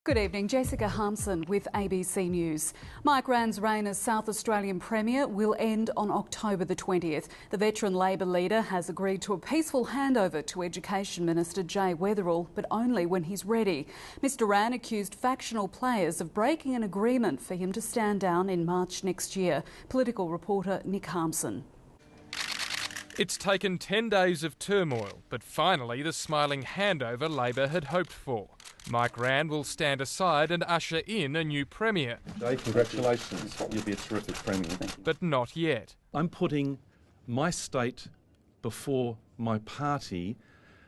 Good evening, Jessica Harmson with ABC News. Mike Rann's reign as South Australian Premier will end on October the 20th. The veteran Labor leader has agreed to a peaceful handover to Education Minister Jay Weatherill, but only when he's ready. Mr Rann accused factional players of breaking an agreement for him to stand down in March next year. Political reporter Nick Harmson. It's taken 10 days of turmoil, but finally the smiling handover Labor had hoped for. Mike Rann will stand aside and usher in a new Premier. Jay, congratulations. You'll be a terrific Premier. But not yet. I'm putting my state before my party,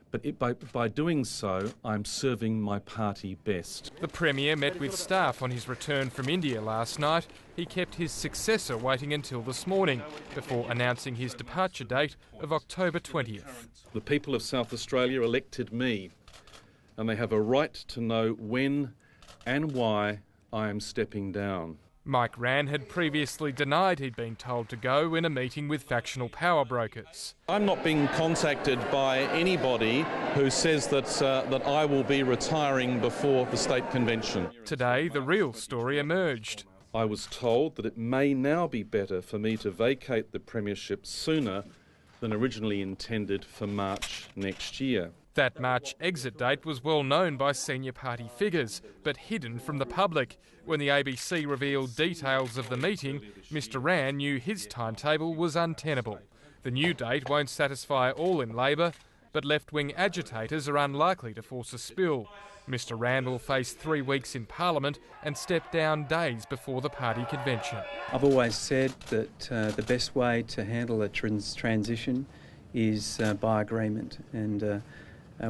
but by doing so, I'm serving my party best. The Premier met with staff on his return from India last night. He kept his successor waiting until this morning before announcing his departure date of October 20th. The people of South Australia elected me, and they have a right to know when and why I am stepping down. Mike Rann had previously denied he'd been told to go in a meeting with factional power brokers. I'm not being contacted by anybody who says that I will be retiring before the state convention. Today, the real story emerged. I was told that it may now be better for me to vacate the premiership sooner than originally intended for March next year. That March exit date was well known by senior party figures, but hidden from the public. When the ABC revealed details of the meeting, Mr Rann knew his timetable was untenable. The new date won't satisfy all in Labor, but left-wing agitators are unlikely to force a spill. Mr Rann will face 3 weeks in Parliament and step down days before the party convention. I've always said that the best way to handle a transition is by agreement, and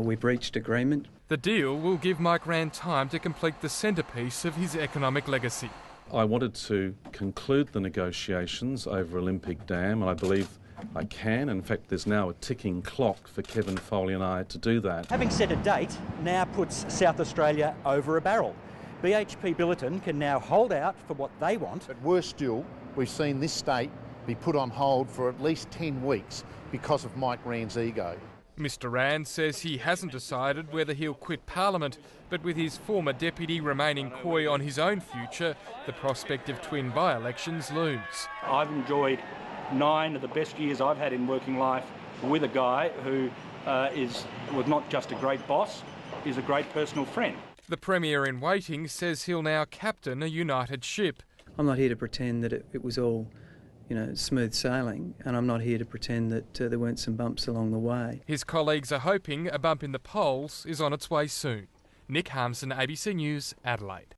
we've reached agreement. The deal will give Mike Rann time to complete the centrepiece of his economic legacy. I wanted to conclude the negotiations over Olympic Dam, and I believe I can. In fact, there's now a ticking clock for Kevin Foley and I to do that. Having set a date now puts South Australia over a barrel. BHP Billiton can now hold out for what they want. But worse still, we've seen this state be put on hold for at least 10 weeks because of Mike Rann's ego. Mr Rann says he hasn't decided whether he'll quit Parliament, but with his former deputy remaining coy on his own future, the prospect of twin by-elections looms. I've enjoyed 9 of the best years I've had in working life with a guy who was not just a great boss, is a great personal friend. The Premier in waiting says he'll now captain a united ship. I'm not here to pretend that it was all smooth sailing, and I'm not here to pretend that there weren't some bumps along the way. His colleagues are hoping a bump in the polls is on its way soon. Nick Harmson, ABC News, Adelaide.